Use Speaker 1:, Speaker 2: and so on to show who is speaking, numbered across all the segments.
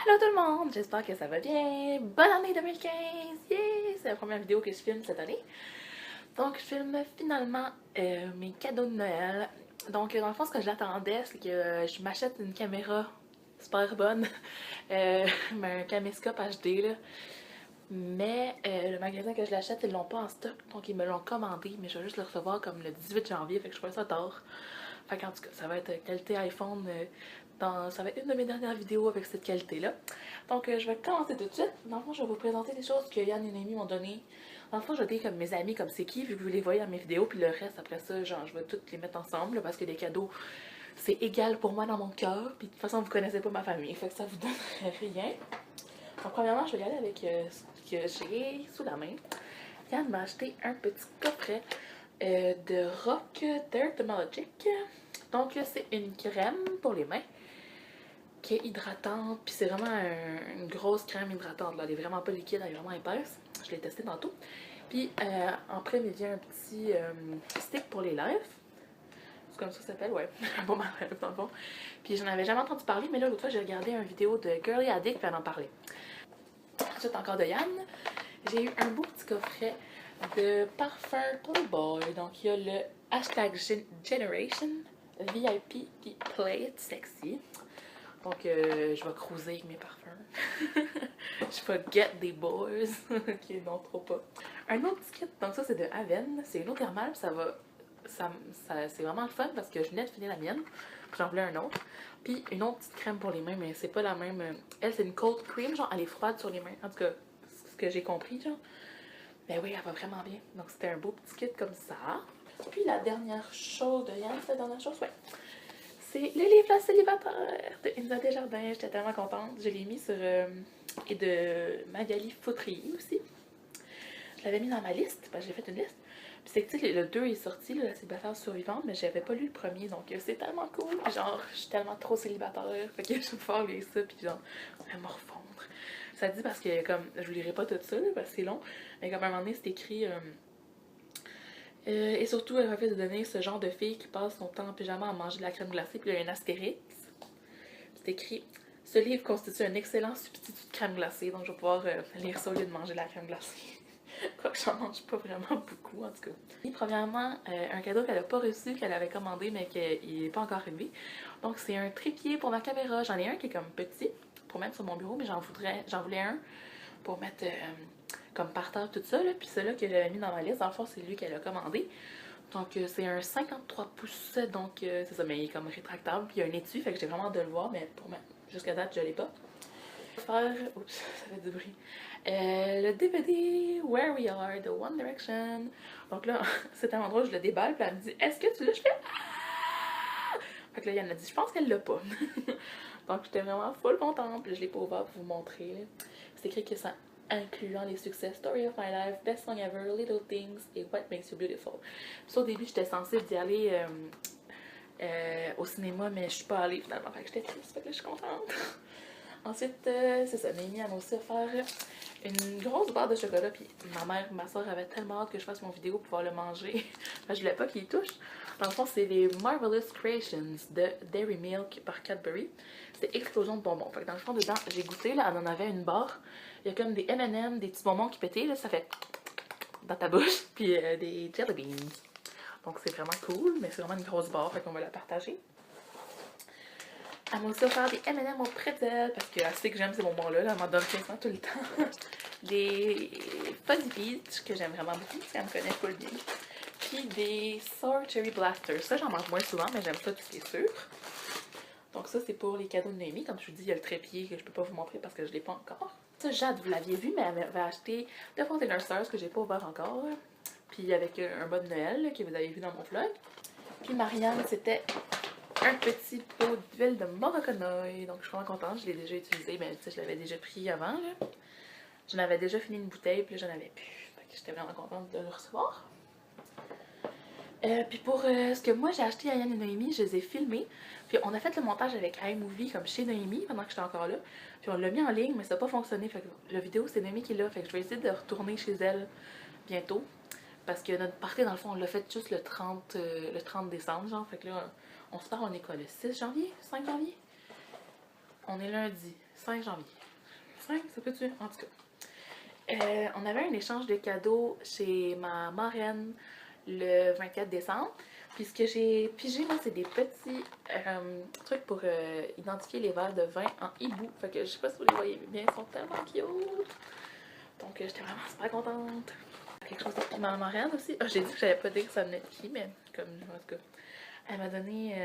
Speaker 1: Allô tout le monde, j'espère que ça va bien. Bonne année 2015! Yeah! C'est la première vidéo que je filme cette année. Donc je filme finalement mes cadeaux de Noël. Donc dans le fond ce que j'attendais c'est que je m'achète une caméra super bonne. Un caméscope HD là. Mais le magasin que je l'achète ils l'ont pas en stock. Donc ils me l'ont commandé mais je vais juste le recevoir comme le 18 janvier. Fait que je trouvais ça tard. Fait qu'en tout cas, ça va être qualité iPhone. Ça va être une de mes dernières vidéos avec cette qualité-là. Donc, je vais commencer tout de suite. Dans le fond, je vais vous présenter des choses que Yann et Noémie m'ont données. Dans le fond, je vais dire comme mes amis, comme c'est qui, vu que vous les voyez dans mes vidéos. Puis le reste, après ça, genre, je vais toutes les mettre ensemble. Là, parce que les cadeaux, c'est égal pour moi dans mon cœur. Puis de toute façon, vous connaissez pas ma famille. Fait que ça vous donne rien. Donc, premièrement, je vais y aller avec ce que j'ai sous la main. Yann m'a acheté un petit coffret de Rock Dirt de Magic. Donc c'est une crème pour les mains qui est hydratante, puis c'est vraiment une grosse crème hydratante. Là. Elle est vraiment pas liquide, elle est vraiment épaisse. Je l'ai testée tantôt. Puis en prime, il vient un petit stick pour les lèvres. C'est comme ça que ça s'appelle, ouais. Un bon à lèvres, dans le fond. Puis j'en avais jamais entendu parler, mais là, l'autre fois, j'ai regardé une vidéo de Girly Addict, puis elle en parlait. Ensuite, encore de Yann, j'ai eu un beau petit coffret de parfum Playboy. Donc, il y a le hashtag Generation VIP puis Play It Sexy. Donc, je vais cruiser avec mes parfums. Je vais get des boys. Ok, non, trop pas. Un autre petit kit, donc ça, c'est de Aven. C'est une eau thermale, ça va. C'est vraiment le fun parce que je venais de finir la mienne. J'en voulais un autre. Puis une autre petite crème pour les mains, mais c'est pas la même. Elle, c'est une cold cream, genre elle est froide sur les mains. En tout cas, c'est ce que j'ai compris, genre. Ben oui, elle va vraiment bien. Donc c'était un beau petit kit comme ça. Puis la dernière chose de Yann, c'est la dernière chose, ouais. C'est le livre La célibataire de Inza Desjardins. J'étais tellement contente. Je l'ai mis sur. Et de Magali Fautrier aussi. Je l'avais mis dans ma liste, parce que j'ai fait une liste. Puis c'est que tu sais, le 2 est sorti, là, la célibataire survivante, mais j'avais pas lu le premier, donc c'est tellement cool. Puis genre, je suis tellement trop célibataire, fait que je vais pouvoir lire ça, puis genre, me refondre. Ça dit parce que, comme, je vous lirai pas tout ça, là, parce que c'est long, mais comme à un moment donné, c'est écrit. Et surtout, elle refuse de donner ce genre de fille qui passe son temps en pyjama à manger de la crème glacée, puis il y a un astérix. C'est écrit. Ce livre constitue un excellent substitut de crème glacée, donc je vais pouvoir lire ça au lieu de manger de la crème glacée. Quoique j'en mange pas vraiment beaucoup en tout cas. Et premièrement, un cadeau qu'elle a pas reçu, qu'elle avait commandé mais qu'il n'est pas encore arrivé. Donc c'est un trépied pour ma caméra. J'en ai un qui est comme petit pour mettre sur mon bureau, mais j'en voulais un pour mettre comme par terre tout ça. Là. Puis celui-là que j'avais mis dans ma liste, dans le fond c'est lui qu'elle a commandé. Donc c'est un 53 pouces, donc c'est ça, mais il est comme rétractable. Puis il y a un étui, fait que j'ai vraiment hâte de le voir, mais pour jusqu'à date je l'ai pas. Faire. Oups, ça fait du bruit. Le DVD Where We Are de One Direction. Donc là, c'est un endroit où je le déballe, puis elle me dit est-ce que tu l'as? Je fais ah! Fait que là, Yann a dit je pense qu'elle l'a pas. Donc j'étais vraiment full contente, puis je l'ai pas ouvert pour vous montrer. C'est écrit que ça incluant les succès Story of My Life, Best Song Ever, Little Things et What Makes You Beautiful. Puis au début, j'étais censée d'y aller au cinéma, mais je suis pas allée finalement. Fait que j'étais triste, fait que là, je suis contente. Ensuite, c'est ça, Noémie m'a aussi offert une grosse barre de chocolat. Puis ma soeur avait tellement hâte que je fasse mon vidéo pour pouvoir le manger. Enfin, je voulais pas qu'il y touche. Dans le fond, c'est les Marvelous Creations de Dairy Milk par Cadbury. C'est explosion de bonbons. Fait que dans le fond, dedans, j'ai goûté, là, elle en avait une barre. Il y a comme des M&M, des petits bonbons qui pétaient, là, ça fait dans ta bouche. Puis des jelly beans. Donc c'est vraiment cool, mais c'est vraiment une grosse barre, fait qu'on va la partager. Elle m'a aussi offert des M&M au pretzel parce qu'elle sait que j'aime ces bonbons-là. Elle m'en donne quasiment tout le temps. Des Fuzzy Peach que j'aime vraiment beaucoup parce qu'elle me connaît full bien. Puis des Sour Cherry Blasters. Ça, j'en mange moins souvent, mais j'aime ça, c'est sûr. Donc ça, c'est pour les cadeaux de Noémie. Comme je vous dis, il y a le trépied que je peux pas vous montrer parce que je l'ai pas encore. Ça, Jade, vous l'aviez vu, mais elle m'avait acheté de Fontainer Stars que j'ai pas ouvert encore. Puis avec un bas de Noël que vous avez vu dans mon vlog. Puis Marianne, c'était un petit pot d'huile de Morocconoï. Donc je suis vraiment contente, je l'ai déjà utilisé, mais tu sais, je l'avais déjà pris avant. Là. J'en avais déjà fini une bouteille, puis là j'en avais plus. Fait que j'étais vraiment contente de le recevoir. Puis pour ce que moi j'ai acheté à Yann et Noémie, je les ai filmés. Puis on a fait le montage avec iMovie comme chez Noémie pendant que j'étais encore là. Puis on l'a mis en ligne, mais ça n'a pas fonctionné. Fait que la vidéo c'est Noémie qui est là. Fait que je vais essayer de retourner chez elle bientôt. Parce que notre party dans le fond on l'a fait juste le 30 décembre genre. Fait que là on se part en école le 6 janvier, 5 janvier. On est lundi. 5 janvier. 5, ça peut-tu? En tout cas. On avait un échange de cadeaux chez ma marraine le 24 décembre. Puis ce que j'ai pigé, moi, c'est des petits trucs pour identifier les verres de vin en hibou. Fait que je sais pas si vous les voyez bien, ils sont tellement cute. Donc j'étais vraiment super contente. Quelque chose de ma marraine aussi. Ah, j'ai dit que j'avais pas dit que ça venait de qui, mais comme, en tout cas, elle m'a donné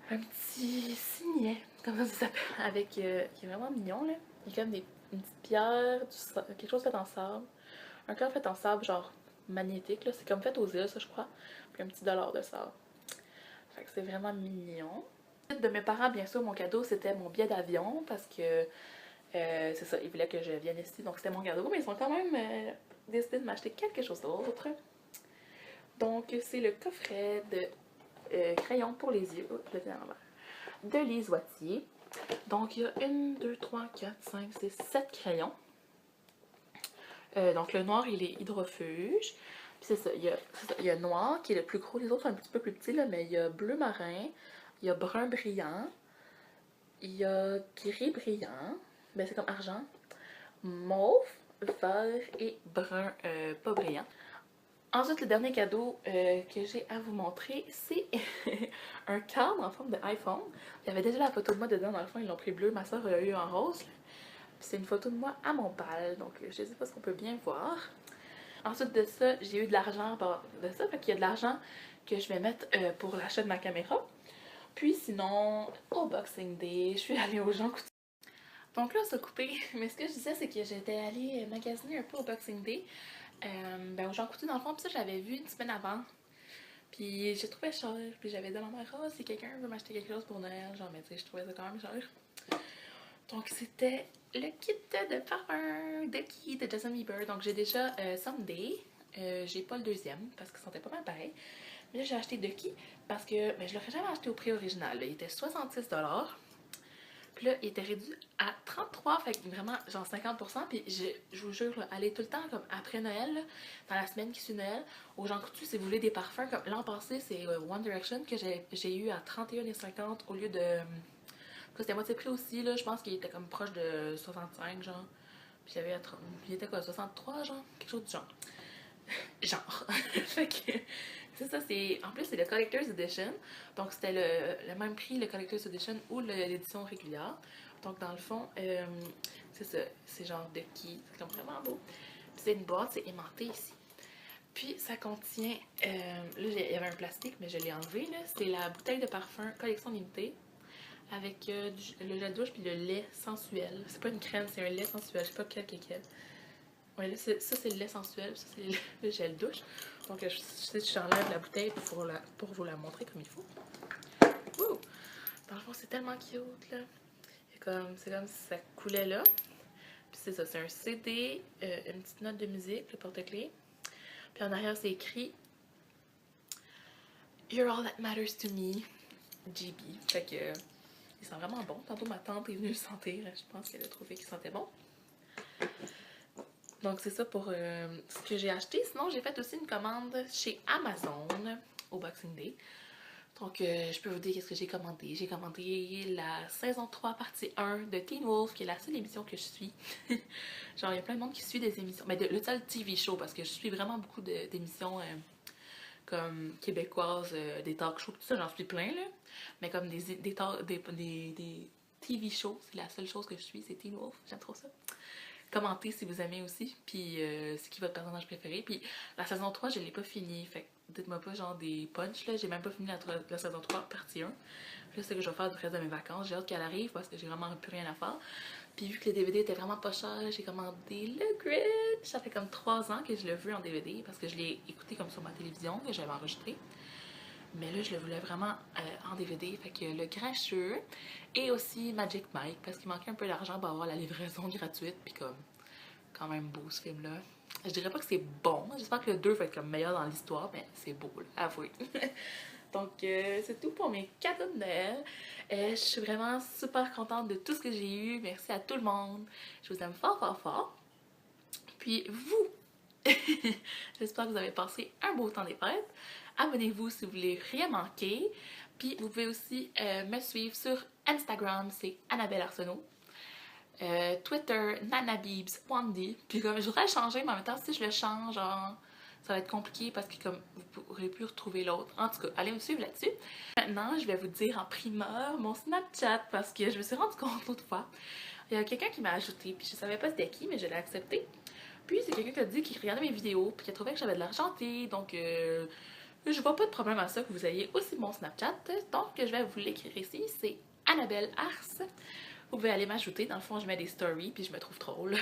Speaker 1: un petit signet, comme ça s'appelle, avec, qui est vraiment mignon, là. Il y a comme une petite pierre, quelque chose fait en sable. Un cœur fait en sable, genre magnétique, là. C'est comme fait aux îles, ça, je crois. Puis un petit dollar de sable. Fait que c'est vraiment mignon. De mes parents, bien sûr, mon cadeau, c'était mon billet d'avion, parce que c'est ça, ils voulaient que je vienne ici, donc c'était mon cadeau. Mais ils ont quand même décidé de m'acheter quelque chose d'autre. Donc, c'est le coffret de crayons pour les yeux. Oh, je l'ai à l'envers. De Lise Wattier. Donc, il y a 1, 2, 3, 4, 5, 6, 7 crayons. Donc, le noir, il est hydrofuge. Puis c'est ça, il y a noir qui est le plus gros. Les autres sont un petit peu plus petits, là, mais il y a bleu marin, il y a brun brillant, il y a gris brillant, ben c'est comme argent, mauve, vert et brun pas brillant. Ensuite, le dernier cadeau que j'ai à vous montrer, c'est un cadre en forme d'iPhone. Il y avait déjà la photo de moi dedans, dans le fond, ils l'ont pris bleu, ma soeur l'a eu en rose. C'est une photo de moi à mon bal, donc je sais pas si on peut bien voir. Ensuite de ça, j'ai eu de l'argent de ça, fait qu'il y a de l'argent que je vais mettre pour l'achat de ma caméra. Puis sinon, au Boxing Day, je suis allée aux Jean Coutu. Donc là, ça a coupé, mais ce que je disais, c'est que j'étais allée magasiner un peu au Boxing Day. Ben, aux Jean Coutu, dans le fond, puis ça, j'avais vu une semaine avant. Puis j'ai trouvé cher, puis j'avais demandé à si quelqu'un veut m'acheter quelque chose pour Noël, genre, mais tu sais, je trouvais ça quand même cher. Donc c'était le kit de parfum Ducky de Justin Bieber. Donc j'ai déjà Someday. J'ai pas le deuxième parce qu'il sentait pas mal pareil. Mais là j'ai acheté Ducky parce que je l'aurais jamais acheté au prix original. Là. Il était 66$. Puis là il était réduit à 33$. Fait que vraiment genre 50%. Puis je vous jure, là, allez tout le temps comme après Noël, là, dans la semaine qui suit Noël, aux Jean Coutu si vous voulez des parfums. Comme l'an passé c'est One Direction que j'ai eu à 31,50$ au lieu de... C'était moitié prix aussi, là. Je pense qu'il était comme proche de 65, genre. Puis il était quoi, 63, genre? Quelque chose du genre. Genre. Fait que, c'est ça, c'est... En plus, c'est le Collector's Edition. Donc, c'était le même prix, le Collector's Edition ou l'édition régulière. Donc, dans le fond, c'est ça. C'est genre de qui? C'est comme vraiment beau. Puis, c'est une boîte, c'est aimanté ici. Puis, ça contient... là, il y avait un plastique, mais je l'ai enlevé, là. C'est la bouteille de parfum collection limitée. Avec le gel douche puis le lait sensuel. C'est pas une crème, c'est un lait sensuel. Je sais pas quel est quel. Ouais, là, ça c'est le lait sensuel, ça c'est le gel douche. Donc j'enlève la bouteille pour vous la montrer comme il faut. Ouh! Dans le fond, c'est tellement cute là. C'est comme si ça coulait là. Puis c'est ça, c'est un CD, une petite note de musique, le porte-clés. Puis en arrière, c'est écrit You're all that matters to me, GB. Fait que il sent vraiment bon. Tantôt, ma tante est venue le sentir. Je pense qu'elle a trouvé qu'il sentait bon. Donc, c'est ça pour ce que j'ai acheté. Sinon, j'ai fait aussi une commande chez Amazon au Boxing Day. Donc, je peux vous dire qu'est-ce que j'ai commandé. J'ai commandé la saison 3, partie 1 de Teen Wolf, qui est la seule émission que je suis. Genre, il y a plein de monde qui suit des émissions. Mais le seul TV show, parce que je suis vraiment beaucoup d'émissions... comme québécoises, des talk shows, tout ça, j'en suis plein, là. Mais comme des TV shows, c'est la seule chose que je suis, c'est Teen Wolf, j'aime trop ça. Commentez si vous aimez aussi, puis c'est qui votre personnage préféré. Puis la saison 3, je l'ai pas fini, fait que dites-moi pas genre des punchs, là, j'ai même pas fini la saison 3, partie 1. Puis là, c'est ce que je vais faire du reste de mes vacances, j'ai hâte qu'elle arrive parce que j'ai vraiment plus rien à faire. Puis vu que les DVD étaient vraiment pas chers, j'ai commandé le Grinch. Ça fait comme 3 ans que je le veux en DVD parce que je l'ai écouté comme sur ma télévision que j'avais enregistré. Mais là, je le voulais vraiment en DVD. Fait que le Grincheux et aussi Magic Mike parce qu'il manquait un peu d'argent pour avoir la livraison gratuite. Puis comme, quand même beau ce film-là. Je dirais pas que c'est bon. J'espère que le 2 va être comme meilleur dans l'histoire, mais c'est beau, là, avouez. Donc, c'est tout pour mes cadeaux de Noël. Je suis vraiment super contente de tout ce que j'ai eu. Merci à tout le monde. Je vous aime fort, fort, fort. Puis vous, j'espère que vous avez passé un beau temps des fêtes. Abonnez-vous si vous voulez rien manquer. Puis vous pouvez aussi me suivre sur Instagram, c'est Annabelle Arsenault. Twitter, Nanabibs, Wandy. Puis comme je voudrais le changer, mais en même temps, si je le change, genre, ça va être compliqué parce que comme vous pourrez plus retrouver l'autre. En tout cas, allez me suivre là-dessus. Maintenant, je vais vous dire en primeur mon Snapchat parce que je me suis rendu compte l'autre fois. Il y a quelqu'un qui m'a ajouté, puis je savais pas c'était qui, mais je l'ai accepté. Puis c'est quelqu'un qui a dit qu'il regardait mes vidéos, puis qui a trouvé que j'avais de l'argenté, donc je vois pas de problème à ça que vous ayez aussi mon Snapchat. Donc je vais vous l'écrire ici, c'est Annabelle Ars. Vous pouvez aller m'ajouter, dans le fond je mets des stories, puis je me trouve drôle.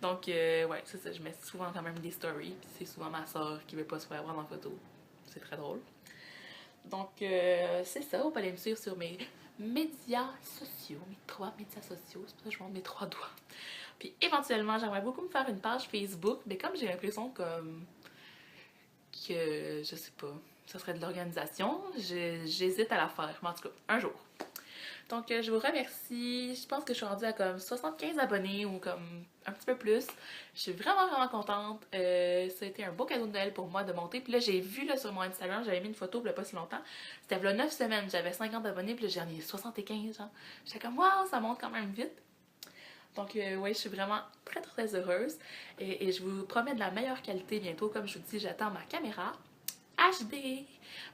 Speaker 1: Donc ouais, c'est ça, je mets souvent quand même des stories, puis c'est souvent ma soeur qui veut pas se faire prendre en photo. C'est très drôle. Donc c'est ça, vous pouvez aller me suivre sur mes médias sociaux, mes 3 médias sociaux, c'est pour ça que je montre mes 3 doigts. Puis éventuellement, j'aimerais beaucoup me faire une page Facebook, mais comme j'ai l'impression comme que, je sais pas, ça serait de l'organisation, j'hésite à la faire, mais en tout cas, un jour. Donc je vous remercie, je pense que je suis rendue à comme 75 abonnés ou comme un petit peu plus. Je suis vraiment contente, ça a été un beau cadeau de Noël pour moi de monter. Puis là j'ai vu là, sur mon Instagram, j'avais mis une photo il y a pas si longtemps, c'était là 9 semaines, j'avais 50 abonnés, puis là j'en ai 75 genre. J'étais comme waouh, ça monte quand même vite. Donc oui, je suis vraiment très heureuse et je vous promets de la meilleure qualité bientôt. Comme je vous dis, j'attends ma caméra HD.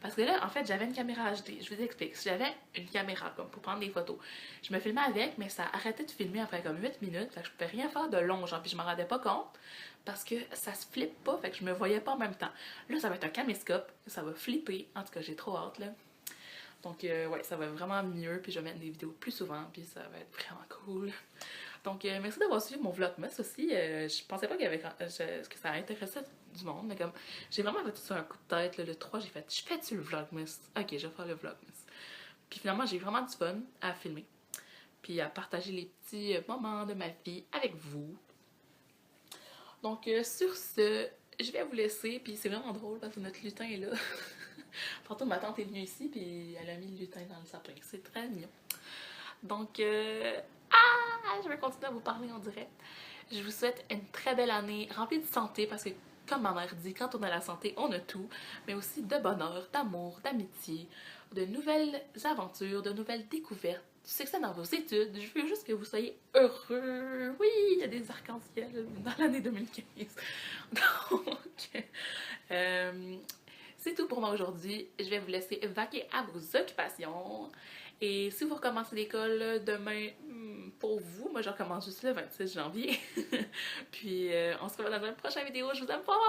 Speaker 1: Parce que là, en fait, j'avais une caméra HD. Je vous explique. J'avais une caméra comme pour prendre des photos. Je me filmais avec, mais ça arrêtait de filmer après comme 8 minutes. Fait que je pouvais rien faire de long, genre, puis je m'en rendais pas compte parce que ça se flippe pas, fait que je me voyais pas en même temps. Là, ça va être un caméscope, ça va flipper. En tout cas, j'ai trop hâte là. Donc ouais, ça va vraiment mieux, puis je vais mettre des vidéos plus souvent, puis ça va être vraiment cool. Donc merci d'avoir suivi mon vlogmas aussi. Je pensais pas qu'il y avait que ça intéressait du monde, mais comme j'ai vraiment fait tout sur un coup de tête. Là, le 3, j'ai fait, je fais-tu le vlogmas? Ok, je vais faire le vlogmas. Puis finalement, j'ai vraiment du fun à filmer, puis à partager les petits moments de ma vie avec vous. Donc sur ce, je vais vous laisser, puis c'est vraiment drôle parce que notre lutin est là. Tantôt, ma tante est venue ici, puis elle a mis le lutin dans le sapin. C'est très mignon. Donc, je vais continuer à vous parler en direct. Je vous souhaite une très belle année remplie de santé parce que, comme ma mère dit, quand on a la santé, on a tout, mais aussi de bonheur, d'amour, d'amitié, de nouvelles aventures, de nouvelles découvertes, du succès dans vos études. Je veux juste que vous soyez heureux. Oui, il y a des arcs-en-ciel dans l'année 2015. Donc, c'est tout pour moi aujourd'hui. Je vais vous laisser vaquer à vos occupations. Et si vous recommencez l'école demain, pour vous, moi je recommence juste le 26 janvier. Puis on se revoit dans une prochaine vidéo. Je vous aime fort.